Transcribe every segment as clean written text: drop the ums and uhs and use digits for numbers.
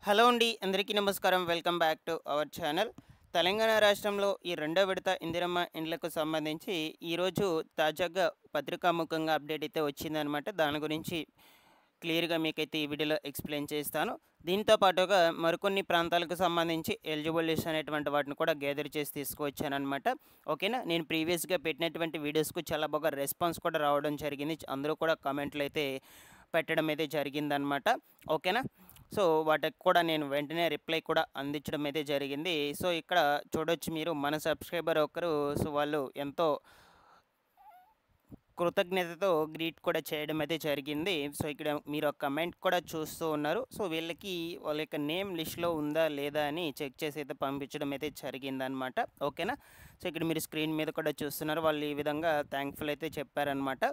Hello అండి, అందరికీ నమస్కారం. Welcome back to our channel. Telangana రాష్ట్రంలో ఈ రెండో విడత ఇందిరమ్మ ఇండ్లకు సంబంధించి ఈరోజు తాజాగా పత్రికాముఖంగా అప్డేట్ అయితే వచ్చిందనమాట. దాని గురించి క్లియర్గా మీకైతే ఈ వీడియోలో ఎక్స్ప్లెయిన్ చేస్తాను. దీంతో పాటుగా మరికొన్ని ప్రాంతాలకు సంబంధించి ఎలిజిబుల్ లిస్ట్ అనేటువంటి వాటిని కూడా గ్యాదర్ చేసి తీసుకువచ్చానమాట. ఓకేనా. నేను ప్రీవియస్గా పెట్టినటువంటి వీడియోస్కు చాలా బాగా రెస్పాన్స్ కూడా రావడం జరిగింది. అందరూ కూడా కామెంట్లు అయితే పెట్టడం అయితే జరిగిందనమాట. ఓకేనా. సో వాటికి కూడా నేను వెంటనే రిప్లై కూడా అందించడం అయితే జరిగింది. సో ఇక్కడ చూడొచ్చు మీరు, మన సబ్స్క్రైబర్ ఒకరు, సో వాళ్ళు ఎంతో కృతజ్ఞతతో గ్రీట్ కూడా చేయడం అయితే జరిగింది. సో ఇక్కడ మీరు ఒక కమెంట్ కూడా చూస్తూ ఉన్నారు. సో వీళ్ళకి వాళ్ళ యొక్క నేమ్ లిస్ట్లో ఉందా లేదా అని చెక్ చేసి అయితే పంపించడం అయితే జరిగిందనమాట. ఓకేనా. సో ఇక్కడ మీరు స్క్రీన్ మీద కూడా చూస్తున్నారు. వాళ్ళు ఈ విధంగా థ్యాంక్ఫుల్ అయితే చెప్పారనమాట.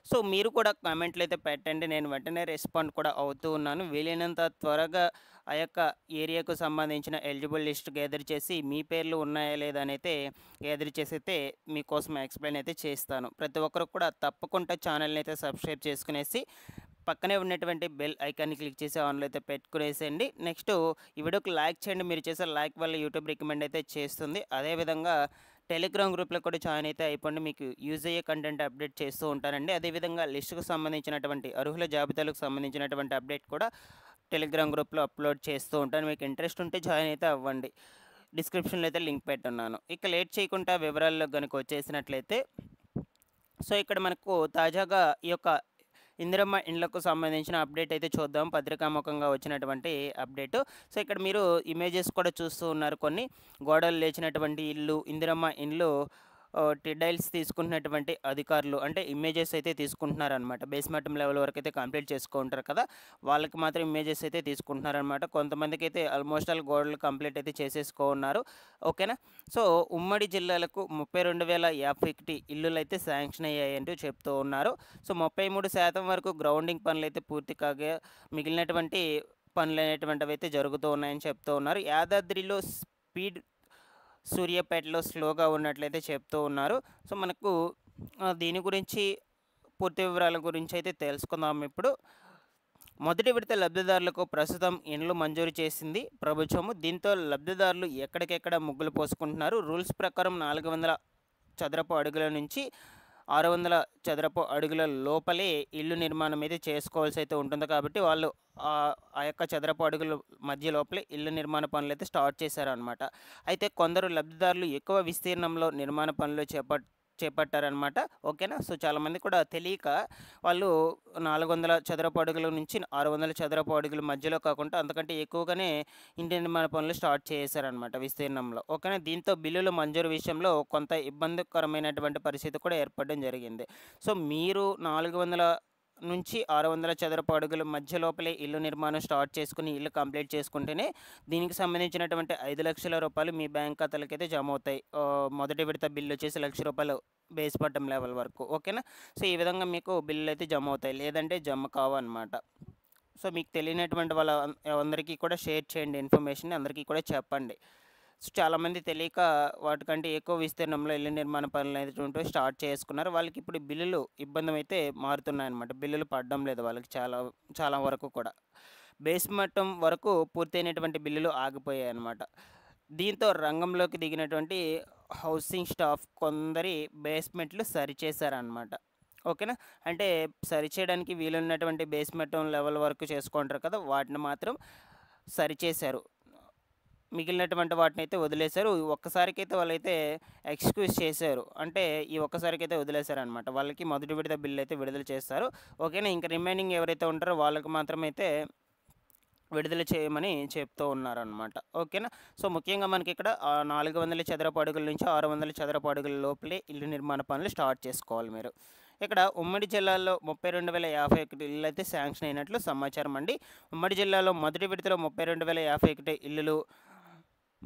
సో మీరు కూడా కామెంట్లు అయితే పెట్టండి, నేను వెంటనే రెస్పాండ్ కూడా అవుతూ ఉన్నాను. వీలైనంత త్వరగా ఆ యొక్క ఏరియాకు సంబంధించిన ఎలిజిబుల్ లిస్ట్ గ్యాదర్ చేసి మీ పేర్లు ఉన్నాయా లేదా అని అయితే గ్యాదర్ చేసి అయితే మీకోసం ఎక్స్ప్లెయిన్ అయితే చేస్తాను. ప్రతి ఒక్కరు కూడా తప్పకుండా ఛానల్ని అయితే సబ్స్క్రైబ్ చేసుకునేసి పక్కనే ఉన్నటువంటి బెల్ ఐకాన్ని క్లిక్ చేసి ఆన్లో అయితే పెట్టుకునేసేయండి. నెక్స్ట్ ఈ వీడియోకి లైక్ చేయండి. మీరు చేసే లైక్ వల్ల యూట్యూబ్ రికమెండ్ అయితే చేస్తుంది. అదేవిధంగా టెలిగ్రామ్ గ్రూప్లో కూడా జాయిన్ అయితే అయిపోండి. మీకు యూజ్ అయ్యే కంటెంట్ అప్డేట్ చేస్తూ ఉంటానండి. అదేవిధంగా లిస్టుకు సంబంధించినటువంటి అర్హుల జాబితాలకు సంబంధించినటువంటి అప్డేట్ కూడా టెలిగ్రామ్ గ్రూప్లో అప్లోడ్ చేస్తూ ఉంటాను. మీకు ఇంట్రెస్ట్ ఉంటే జాయిన్ అయితే అవ్వండి. డిస్క్రిప్షన్లో అయితే లింక్ పెట్టున్నాను. ఇక లేట్ చేయకుండా వివరాల్లో కనుక వచ్చేసినట్లయితే, సో ఇక్కడ మనకు తాజాగా ఈ యొక్క ఇందిరమ్మ ఇండ్లకు సంబంధించిన అప్డేట్ అయితే చూద్దాం. పత్రికాముఖంగా వచ్చినటువంటి అప్డేటు. సో ఇక్కడ మీరు ఇమేజెస్ కూడా చూస్తూ ఉన్నారు. కొన్ని గోడలు లేచినటువంటి ఇల్లు, ఇందిరమ్మ ఇండ్లు టిడైల్స్ తీసుకుంటున్నటువంటి అధికారులు అంటే ఇమేజెస్ అయితే తీసుకుంటున్నారనమాట. బేస్మెంటం లెవెల్ వరకు అయితే కంప్లీట్ చేసుకుంటారు కదా, వాళ్ళకి మాత్రం ఇమేజెస్ అయితే తీసుకుంటున్నారనమాట. కొంతమందికి అయితే ఆల్మోస్ట్ ఆల్ గోడలు కంప్లీట్ అయితే చేసేసుకున్నారు. ఓకేనా. సో ఉమ్మడి జిల్లాలకు 32,051 ఇల్లులు అయితే శాంక్షన్ అయ్యాయంటూ చెప్తూ ఉన్నారు. సో 33% వరకు గ్రౌండింగ్ పనులు అయితే పూర్తి కాగా మిగిలినటువంటి పనులు అనేటువంటివి అయితే జరుగుతూ ఉన్నాయని చెప్తూ ఉన్నారు. యాదాద్రిలో స్పీడ్, సూర్యాపేటలో స్లోగా ఉన్నట్లయితే చెప్తూ ఉన్నారు. సో మనకు దీని గురించి పూర్తి వివరాల గురించి అయితే తెలుసుకుందాం ఇప్పుడు. మొదటి విడత లబ్ధిదారులకు ప్రస్తుతం ఇండ్లు మంజూరు చేసింది ప్రభుత్వము. దీంతో లబ్ధిదారులు ఎక్కడికెక్కడ ముగ్గులు పోసుకుంటున్నారు. రూల్స్ ప్రకారం 400 చదరపు అడుగుల నుంచి 600 చదరపు అడుగుల లోపలే ఇల్లు నిర్మాణం అయితే చేసుకోవాల్సి అయితే ఉంటుంది. కాబట్టి వాళ్ళు ఆ యొక్క చదరపు అడుగుల మధ్య లోపలే ఇల్లు నిర్మాణ పనులు అయితే స్టార్ట్ చేశారనమాట. అయితే కొందరు లబ్ధిదారులు ఎక్కువ విస్తీర్ణంలో నిర్మాణ పనులు చేపట్టారనమాట. ఓకేనా. సో చాలామంది కూడా తెలియక వాళ్ళు 400 చదరపు అడుగుల నుంచి 600 చదరపు అడుగుల మధ్యలో కాకుండా అంతకంటే ఎక్కువగానే ఇంటి నిర్మాణ పనులు స్టార్ట్ చేశారనమాట విస్తీర్ణంలో. ఓకేనా. దీంతో బిల్లుల మంజూరు విషయంలో కొంత ఇబ్బందికరమైనటువంటి పరిస్థితి కూడా ఏర్పడడం జరిగింది. సో మీరు 400 నుంచి 600 చదరపు అడుగుల మధ్య లోపలే ఇల్లు నిర్మాణం స్టార్ట్ చేసుకుని ఇల్లు కంప్లీట్ చేసుకుంటేనే దీనికి సంబంధించినటువంటి 5 లక్షల రూపాయలు మీ బ్యాంక్ ఖాతాలకైతే జమ అవుతాయి. మొదటి విడత బిల్లు వచ్చేసి ₹1,00,000 బేస్ బటన్ లెవెల్ వరకు. ఓకేనా. సో ఈ విధంగా మీకు బిల్లులు అయితే జమ అవుతాయి, లేదంటే జమ కావు అనమాట. సో మీకు తెలియనటువంటి వాళ్ళ అందరికీ కూడా షేర్ చేయండి, ఇన్ఫర్మేషన్ అందరికీ కూడా చెప్పండి. సో చాలామంది తెలియక వాటికంటే ఎక్కువ విస్తీర్ణంలో ఇల్లు నిర్మాణ పనులు అనేటువంటి స్టార్ట్ చేసుకున్నారు. వాళ్ళకి ఇప్పుడు బిల్లులు ఇబ్బంది అయితే మారుతున్నాయన్నమాట. బిల్లులు పడడం లేదు వాళ్ళకి చాలా చాలా వరకు కూడా. బేస్ మట్టం వరకు పూర్తయినటువంటి బిల్లులు ఆగిపోయాయి అన్నమాట. దీంతో రంగంలోకి దిగినటువంటి హౌసింగ్ స్టాఫ్ కొందరి బేస్మెంట్లు సరిచేశారనమాట. ఓకేనా. అంటే సరిచేయడానికి వీలున్నటువంటి బేస్మెంట్ లెవెల్ వరకు చేసుకుంటారు కదా, వాటిని మాత్రం సరిచేశారు. మిగిలినటువంటి వాటిని అయితే వదిలేశారు. ఒక్కసారికైతే వాళ్ళైతే ఎక్స్క్యూజ్ చేశారు. అంటే ఈ ఒక్కసారికైతే వదిలేశారనమాట. వాళ్ళకి మొదటి విడత బిల్లు అయితే విడుదల చేస్తారు. ఓకేనా. ఇంకా రిమైనింగ్ ఎవరైతే ఉంటారో వాళ్ళకి మాత్రమైతే విడుదల చేయమని చెప్తూ ఉన్నారనమాట. ఓకేనా. సో ముఖ్యంగా మనకి ఇక్కడ 400 చదరపు అడుగుల నుంచి 600 చదరపు అడుగుల లోపలే ఇల్లు నిర్మాణ పనులు స్టార్ట్ చేసుకోవాలి మీరు. ఇక్కడ ఉమ్మడి జిల్లాలో 32,051 ఇల్లు అయితే శాంక్షన్ అయినట్లు సమాచారం అండి. ఉమ్మడి జిల్లాలో మొదటి విడతలో 32,051 ఇల్లులు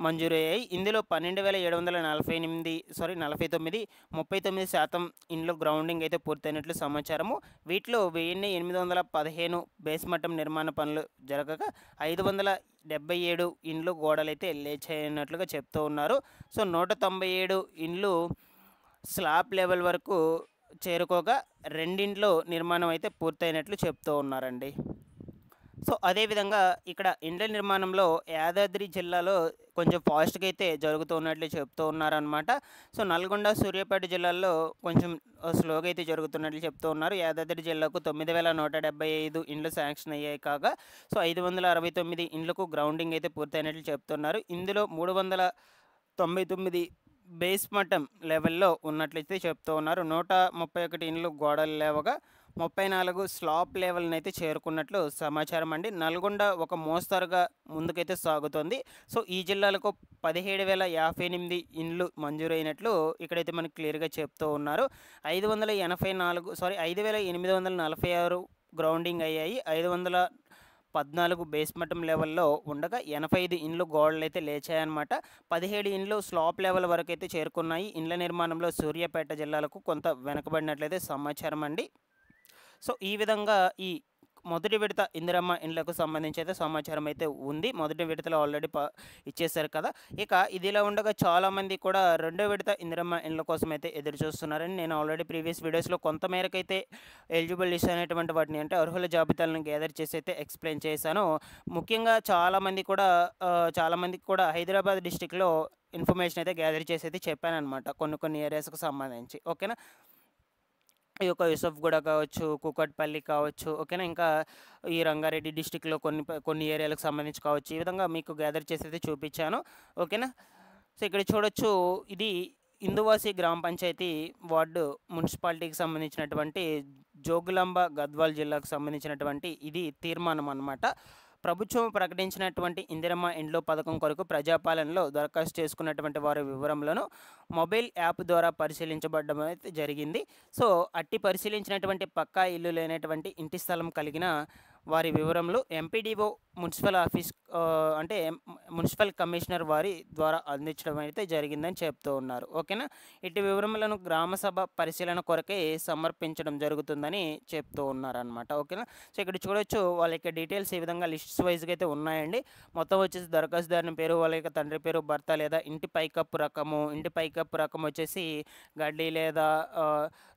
మంజూరయ్యాయి. ఇందులో 12,749 39% ఇండ్లు గ్రౌండింగ్ అయితే పూర్తయినట్లు సమాచారము. వీటిలో 1,815 బేస్మట్టం నిర్మాణ పనులు జరగగా 577 ఇండ్లు గోడలైతే లేచైనట్లుగా చెప్తూ ఉన్నారు. సో 197 ఇండ్లు స్లాబ్ లెవెల్ వరకు చేరుకోగా రెండింట్లో నిర్మాణం అయితే పూర్తయినట్లు చెప్తూ ఉన్నారండి. సో అదేవిధంగా ఇక్కడ ఇండ్ల నిర్మాణంలో యాదాద్రి జిల్లాలో కొంచెం ఫాస్ట్గా అయితే జరుగుతున్నట్లు చెప్తూ ఉన్నారనమాట. సో నల్గొండ, సూర్యాపేట జిల్లాల్లో కొంచెం స్లోగా అయితే జరుగుతున్నట్లు చెప్తూ ఉన్నారు. యాదాద్రి జిల్లాకు 9,175 ఇండ్లు శాంక్షన్ అయ్యాయి కాగా, సో 569 ఇండ్లకు గ్రౌండింగ్ అయితే పూర్తయినట్లు చెప్తున్నారు. ఇందులో 399 బేస్ మట్టం లెవెల్లో ఉన్నట్లయితే చెప్తూ ఉన్నారు. 131 ఇండ్లు గోడలు లేవగా 34 స్లాబ్ లెవెల్ని అయితే చేరుకున్నట్లు సమాచారం అండి. నల్గొండ ఒక మోస్తరుగా ముందుకైతే సాగుతోంది. సో ఈ జిల్లాలకు 17,058 ఇండ్లు మంజూరైనట్లు ఇక్కడైతే మనకి క్లియర్గా చెప్తూ ఉన్నారు. 5,846 గ్రౌండింగ్ అయ్యాయి. 514 బేస్ మట్టం లెవెల్లో ఉండగా 85 ఇండ్లు గోడలు అయితే లేచాయన్నమాట. 17 ఇండ్లు స్లాబ్ లెవెల్ వరకు అయితే చేరుకున్నాయి. ఇండ్ల నిర్మాణంలో సూర్యాపేట జిల్లాలకు కొంత వెనకబడినట్లయితే సమాచారం అండి. సో ఈ విధంగా ఈ మొదటి విడత ఇందిరమ్మ ఇండ్లకు సంబంధించి అయితే సమాచారం అయితే ఉంది. మొదటి విడతలో ఆల్రెడీ ఇచ్చేశారు కదా. ఇక ఇదిలా ఉండగా చాలామంది కూడా రెండో విడత ఇందిరమ్మ ఇండ్ల కోసం అయితే ఎదురు చూస్తున్నారని నేను ఆల్రెడీ ప్రీవియస్ వీడియోస్లో కొంతమేరకు అయితే ఎలిజిబుల్ లిస్ట్ అనేటువంటి వాటిని అంటే అర్హుల జాబితాలను గ్యాదర్ చేసి అయితే ఎక్స్ప్లెయిన్ చేశాను. ముఖ్యంగా చాలామందికి కూడా హైదరాబాద్ డిస్టిక్లో ఇన్ఫర్మేషన్ అయితే గ్యాదర్ చేసి అయితే చెప్పానమాట కొన్ని ఏరియాస్కి సంబంధించి. ఓకేనా, ఈ యొక్క యూసఫ్గూడ కావచ్చు, కూకట్పల్లి కావచ్చు, ఓకేనా, ఇంకా ఈ రంగారెడ్డి డిస్టిక్లో కొన్ని ఏరియాలకు సంబంధించి కావచ్చు. ఈ విధంగా మీకు గ్యాదర్ చేసి అయితే చూపించాను. ఓకేనా, సో ఇక్కడ చూడొచ్చు, ఇది ఇందువాసి గ్రామ పంచాయతీ వార్డు మున్సిపాలిటీకి సంబంధించినటువంటి జోగులాంబ గద్వాల్ జిల్లాకు సంబంధించినటువంటి ఇది తీర్మానం అన్నమాట. ప్రభుత్వం ప్రకటించినటువంటి ఇందిరమ్మ ఇండ్లు పథకం కొరకు ప్రజాపాలనలో దరఖాస్తు చేసుకున్నటువంటి వారి వివరములను మొబైల్ యాప్ ద్వారా పరిశీలించబడడం అయితే జరిగింది. సో అట్టి పరిశీలించినటువంటి పక్కా ఇల్లు లేనటువంటి ఇంటి స్థలం కలిగిన వారి వివరములు ఎంపీడీఓ మున్సిపల్ ఆఫీస్ అంటే మున్సిపల్ కమిషనర్ వారి ద్వారా అందించడం అయితే జరిగిందని చెప్తూ ఉన్నారు. ఓకేనా, ఇటు వివరములను గ్రామసభ పరిశీలన కొరకే సమర్పించడం జరుగుతుందని చెప్తూ ఉన్నారనమాట. ఓకేనా, సో ఇక్కడ చూడొచ్చు వాళ్ళ యొక్క డీటెయిల్స్ ఈ విధంగా లిస్ట్స్ వైజ్గా అయితే ఉన్నాయండి. మొత్తం వచ్చేసి దరఖాస్తుదారుని పేరు, వాళ్ళ యొక్క తండ్రి పేరు, భర్త లేదా ఇంటి పైకప్పు రకం వచ్చేసి గడ్డి లేదా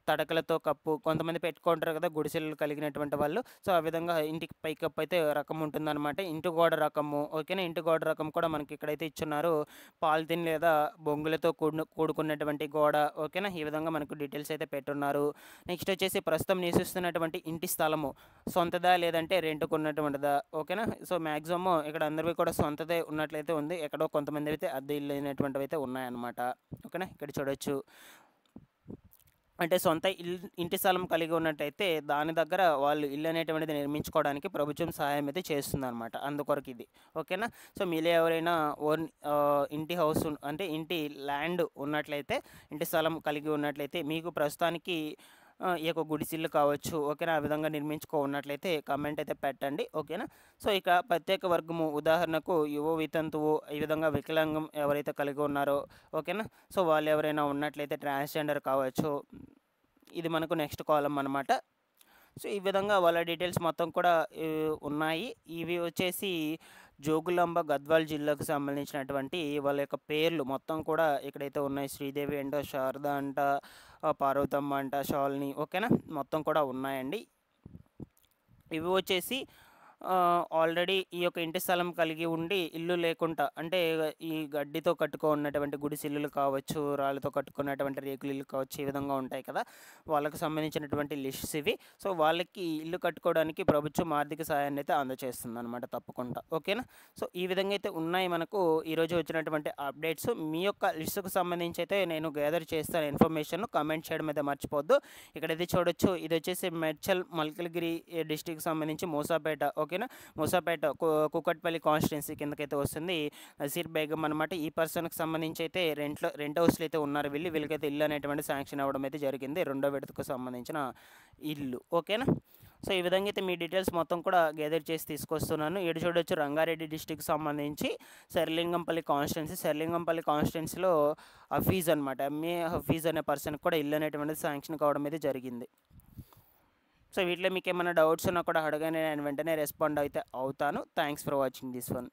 తడకలతో కప్పు, కొంతమంది పెట్టుకుంటారు కదా గుడిసెలు కలిగినటువంటి వాళ్ళు. సో ఆ విధంగా ఇంటికి పైకప్పు అయితే రకం ఉంటుందన్నమాట. ఇంటి గోడ రకము, ఓకేనా, ఇంటి గోడ రకం కూడా మనకి ఇక్కడైతే ఇచ్చున్నారు. పాలిథిన్ లేదా బొంగులతో కూడుకున్నటువంటి గోడ, ఓకేనా, ఈ విధంగా మనకు డీటెయిల్స్ అయితే పెట్టున్నారు. నెక్స్ట్ వచ్చేసి ప్రస్తుతం నివసిస్తున్నటువంటి ఇంటి స్థలము సొంతదా లేదంటే రెంట్కున్నటువంటిదా, ఓకేనా. సో మ్యాక్సిమం ఇక్కడ అందరివి కూడా సొంతదే ఉన్నట్లయితే ఉంది. ఎక్కడో కొంతమంది అయితే అద్దె ఇల్లు అయినటువంటివి అయితే ఉన్నాయన్నమాట. ఓకేనా, ఇక్కడ చూడొచ్చు, అంటే సొంత ఇంటి స్థలం కలిగి ఉన్నట్టయితే దాని దగ్గర వాళ్ళు ఇల్లు అనేటువంటిది నిర్మించుకోవడానికి ప్రభుత్వం సహాయం అయితే చేస్తుందన్నమాట. అందుకొరకు ఇది. ఓకేనా, సో మీలో ఎవరైనా ఓన్ ఇంటి హౌస్ అంటే ఇంటి ల్యాండ్ ఉన్నట్లయితే, ఇంటి స్థలం కలిగి ఉన్నట్లయితే మీకు ప్రస్తుతానికి ఈ యొక్క గుడిసిల్లు కావచ్చు, ఓకేనా, ఆ విధంగా ఉన్నట్లయితే కామెంట్ అయితే పెట్టండి. ఓకేనా, సో ఇక ప్రత్యేక వర్గము ఉదాహరణకు యువ వితంతువు, ఈ విధంగా వికలాంగం ఎవరైతే కలిగి ఉన్నారో, ఓకేనా, సో వాళ్ళు ఎవరైనా ఉన్నట్లయితే ట్రాన్స్జెండర్ కావచ్చు, ఇది మనకు నెక్స్ట్ కాలం అనమాట. సో ఈ విధంగా వాళ్ళ డీటెయిల్స్ మొత్తం కూడా ఉన్నాయి. ఇవి వచ్చేసి జోగులాంబ గద్వాల్ జిల్లాకు సంబంధించినటువంటి వాళ్ళ యొక్క పేర్లు మొత్తం కూడా ఇక్కడైతే ఉన్నాయి. శ్రీదేవి అంట, శారద అంట, పార్వతమ్మ అంట, శాలిని, ఓకేనా, మొత్తం కూడా ఉన్నాయండి. ఇవి వచ్చేసి ఆల్రెడీ ఈ యొక్క ఇంటి స్థలం కలిగి ఉండి ఇల్లు లేకుండా, అంటే ఈ గడ్డితో కట్టుకున్నటువంటి గుడిసిల్లులు కావచ్చు, రాళ్ళతో కట్టుకున్నటువంటి రేకులు ఇల్లు కావచ్చు, ఈ విధంగా ఉంటాయి కదా, వాళ్ళకు సంబంధించినటువంటి లిస్ట్స్ ఇవి. సో వాళ్ళకి ఇల్లు కట్టుకోవడానికి ప్రభుత్వం ఆర్థిక సహాయాన్ని అయితే అందజేస్తుంది అనమాట, తప్పకుండా. ఓకేనా, సో ఈ విధంగా అయితే ఉన్నాయి మనకు ఈరోజు వచ్చినటువంటి అప్డేట్స్. మీ యొక్క లిస్టుకు సంబంధించి అయితే నేను గ్యాదర్ చేస్తాను ఇన్ఫర్మేషన్, కామెంట్ చేయడం అయితే మర్చిపోద్దు. ఇక్కడైతే చూడొచ్చు, ఇది వచ్చేసి మేడ్చల్ మల్కల్గిరి డిస్టిక్కి సంబంధించి మూసాపేట, ఓకేనా, మూసాపేట కూకట్పల్లి కాన్స్టిట్యున్సీ కిందకైతే వస్తుంది. నజీర్ బేగం అనమాట. ఈ పర్సన్కి సంబంధించి అయితే రెంట్ హౌస్లు అయితే ఉన్నారు. వీళ్ళకైతే ఇల్లు అనేటువంటి శాంక్షన్ అవ్వడం అయితే జరిగింది, రెండో విడతకు సంబంధించిన ఇల్లు. ఓకేనా, సో ఈ విధంగా అయితే మీ డీటెయిల్స్ మొత్తం కూడా గ్యాదర్ చేసి తీసుకొస్తున్నాను. ఇటు చూడొచ్చు, రంగారెడ్డి డిస్టిక్కి సంబంధించి శర్లింగంపల్లి కాన్స్టిట్యున్సీలో హఫీజ్ అనమాట, ఎంఏ హఫీజ్ అనే పర్సన్కి కూడా ఇల్లు అనేటువంటిది శాంక్షన్ కావడం అయితే జరిగింది. సో వీటిలో మీకు ఏమైనా డౌట్స్ ఉన్నా కూడా అడగని నేను వెంటనే రెస్పాండ్ అయితే అవుతాను. Thanks for watching this one.